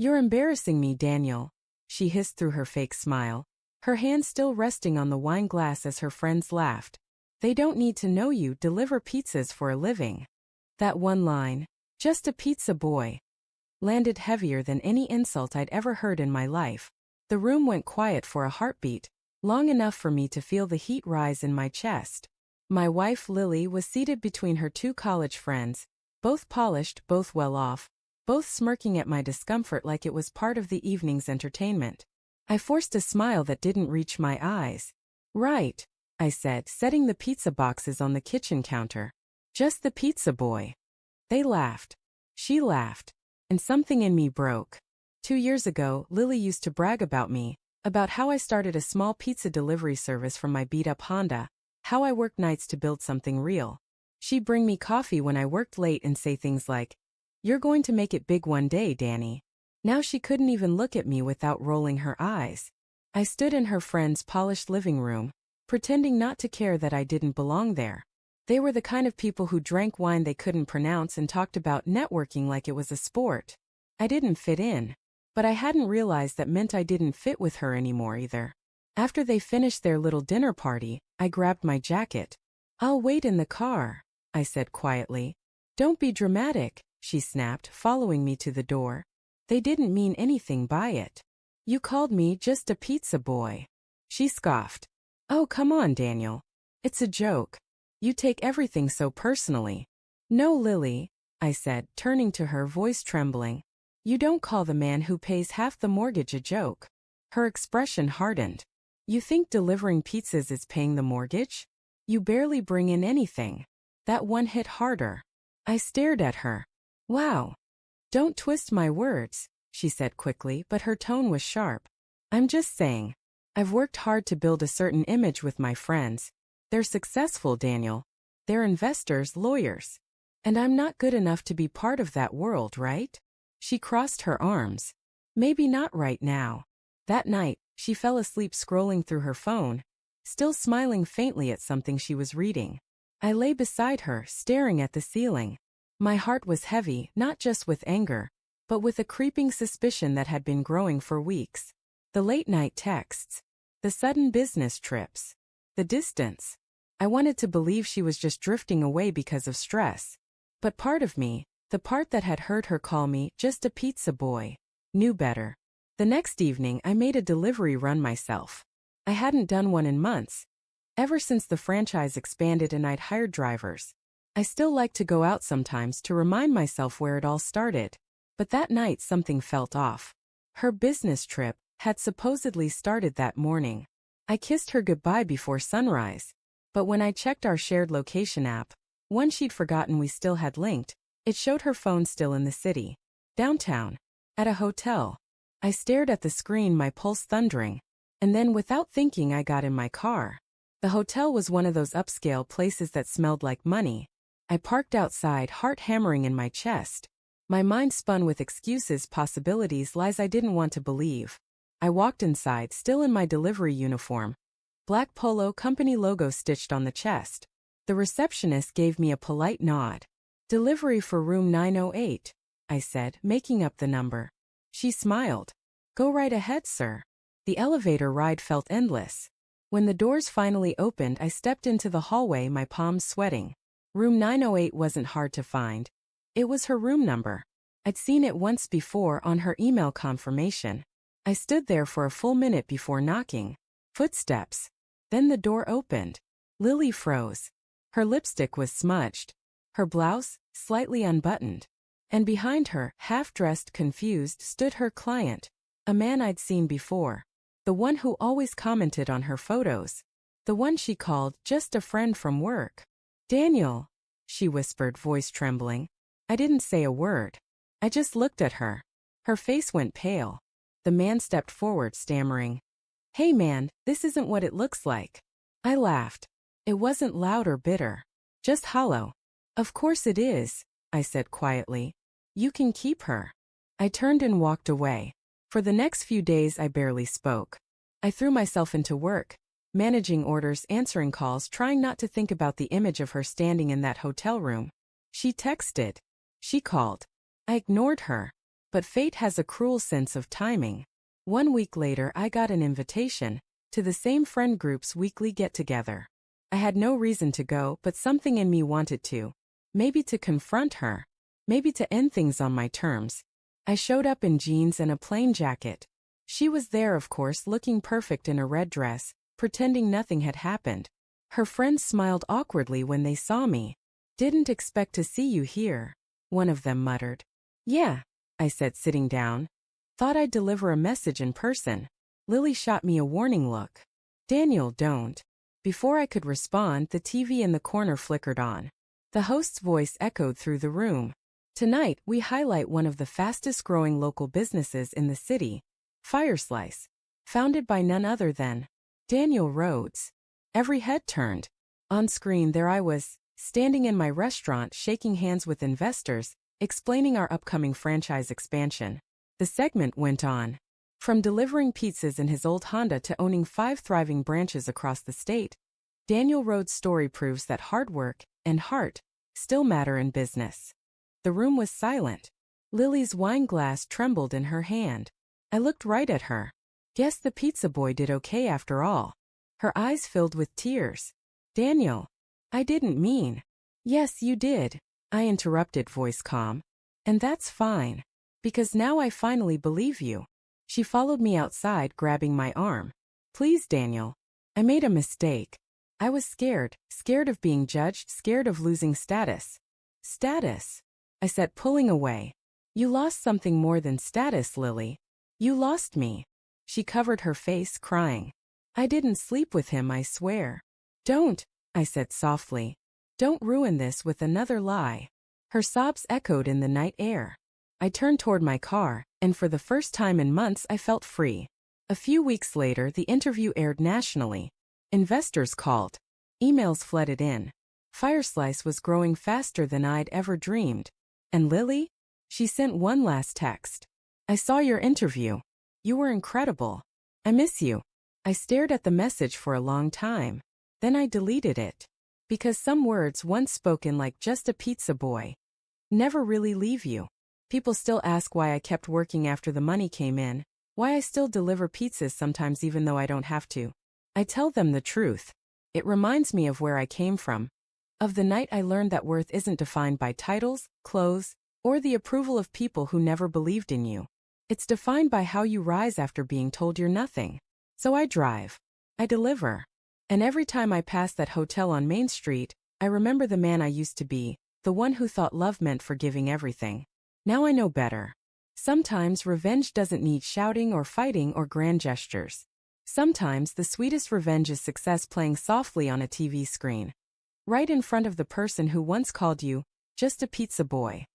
You're embarrassing me, Daniel, she hissed through her fake smile, her hand still resting on the wine glass as her friends laughed. They don't need to know you deliver pizzas for a living. That one line, just a pizza boy, landed heavier than any insult I'd ever heard in my life. The room went quiet for a heartbeat, long enough for me to feel the heat rise in my chest. My wife Lily was seated between her two college friends, both polished, both well off, both smirking at my discomfort like it was part of the evening's entertainment. I forced a smile that didn't reach my eyes. Right, I said, setting the pizza boxes on the kitchen counter. Just the pizza boy. They laughed. She laughed. And something in me broke. 2 years ago, Lily used to brag about me, about how I started a small pizza delivery service from my beat-up Honda, how I worked nights to build something real. She'd bring me coffee when I worked late and say things like, "You're going to make it big one day, Danny." Now she couldn't even look at me without rolling her eyes. I stood in her friend's polished living room, pretending not to care that I didn't belong there. They were the kind of people who drank wine they couldn't pronounce and talked about networking like it was a sport. I didn't fit in. But I hadn't realized that meant I didn't fit with her anymore either. After they finished their little dinner party, I grabbed my jacket. "I'll wait in the car," I said quietly. "Don't be dramatic," she snapped, following me to the door. "They didn't mean anything by it. You called me just a pizza boy." She scoffed. "Oh, come on, Daniel. It's a joke. You take everything so personally." "No, Lily," I said, turning to her, voice trembling. "You don't call the man who pays half the mortgage a joke." Her expression hardened. "You think delivering pizzas is paying the mortgage? You barely bring in anything." That one hit harder. I stared at her. "Wow. Don't twist my words," she said quickly, but her tone was sharp. "I'm just saying. I've worked hard to build a certain image with my friends. They're successful, Daniel. They're investors, lawyers. And I'm not good enough to be part of that world, right?" She crossed her arms. "Maybe not right now." That night, she fell asleep scrolling through her phone, still smiling faintly at something she was reading. I lay beside her, staring at the ceiling. My heart was heavy, not just with anger, but with a creeping suspicion that had been growing for weeks. The late-night texts. The sudden business trips. The distance. I wanted to believe she was just drifting away because of stress. But part of me, the part that had heard her call me just a pizza boy, knew better. The next evening I made a delivery run myself. I hadn't done one in months. Ever since the franchise expanded and I'd hired drivers. I still like to go out sometimes to remind myself where it all started. But that night something felt off. Her business trip had supposedly started that morning. I kissed her goodbye before sunrise. But when I checked our shared location app, one she'd forgotten we still had linked, it showed her phone still in the city. Downtown. At a hotel. I stared at the screen, my pulse thundering. And then without thinking I got in my car. The hotel was one of those upscale places that smelled like money. I parked outside, heart hammering in my chest. My mind spun with excuses, possibilities, lies I didn't want to believe. I walked inside, still in my delivery uniform. Black polo, company logo stitched on the chest. The receptionist gave me a polite nod. "Delivery for room 908, I said, making up the number. She smiled. "Go right ahead, sir." The elevator ride felt endless. When the doors finally opened, I stepped into the hallway, my palms sweating. Room 908 wasn't hard to find. It was her room number. I'd seen it once before on her email confirmation. I stood there for a full minute before knocking. Footsteps. Then the door opened. Lily froze. Her lipstick was smudged. Her blouse, slightly unbuttoned. And behind her, half-dressed, confused, stood her client. A man I'd seen before. The one who always commented on her photos. The one she called just a friend from work. "Daniel," she whispered, voice trembling. I didn't say a word. I just looked at her. Her face went pale. The man stepped forward, stammering. "Hey man, this isn't what it looks like." I laughed. It wasn't loud or bitter. Just hollow. "Of course it is," I said quietly. "You can keep her." I turned and walked away. For the next few days I barely spoke. I threw myself into work, managing orders, answering calls, trying not to think about the image of her standing in that hotel room. She texted. She called. I ignored her. But fate has a cruel sense of timing. 1 week later, I got an invitation to the same friend group's weekly get-together. I had no reason to go, but something in me wanted to. Maybe to confront her. Maybe to end things on my terms. I showed up in jeans and a plain jacket. She was there, of course, looking perfect in a red dress, pretending nothing had happened. Her friends smiled awkwardly when they saw me. "Didn't expect to see you here," one of them muttered. "Yeah," I said, sitting down. "Thought I'd deliver a message in person." Lily shot me a warning look. "Daniel, don't." Before I could respond, the TV in the corner flickered on. The host's voice echoed through the room. "Tonight, we highlight one of the fastest-growing local businesses in the city, Fireslice, founded by none other than Daniel Rhodes." Every head turned. On screen, there I was, standing in my restaurant, shaking hands with investors, explaining our upcoming franchise expansion. The segment went on. From delivering pizzas in his old Honda to owning 5 thriving branches across the state, Daniel Rhodes' story proves that hard work and heart still matter in business. The room was silent. Lily's wine glass trembled in her hand. I looked right at her. Guess the pizza boy did okay after all. Her eyes filled with tears. "Daniel, I didn't mean." "Yes, you did," I interrupted, voice calm. "And that's fine. Because now I finally believe you." She followed me outside, grabbing my arm. "Please, Daniel. I made a mistake. I was scared of being judged, scared of losing status." "Status?" I said, pulling away. "You lost something more than status, Lily. You lost me." She covered her face, crying. "I didn't sleep with him, I swear." "Don't," I said softly. "Don't ruin this with another lie." Her sobs echoed in the night air. I turned toward my car, and for the first time in months I felt free. A few weeks later, the interview aired nationally. Investors called. Emails flooded in. Fireslice was growing faster than I'd ever dreamed. And Lily? She sent one last text. "I saw your interview. You were incredible. I miss you." I stared at the message for a long time. Then I deleted it. Because some words once spoken like "just a pizza boy" never really leave you. People still ask why I kept working after the money came in, why I still deliver pizzas sometimes even though I don't have to. I tell them the truth. It reminds me of where I came from. Of the night I learned that worth isn't defined by titles, clothes, or the approval of people who never believed in you. It's defined by how you rise after being told you're nothing. So I drive. I deliver. And every time I pass that hotel on Main Street, I remember the man I used to be, the one who thought love meant forgiving everything. Now I know better. Sometimes revenge doesn't need shouting or fighting or grand gestures. Sometimes the sweetest revenge is success playing softly on a TV screen. Right in front of the person who once called you just a pizza boy.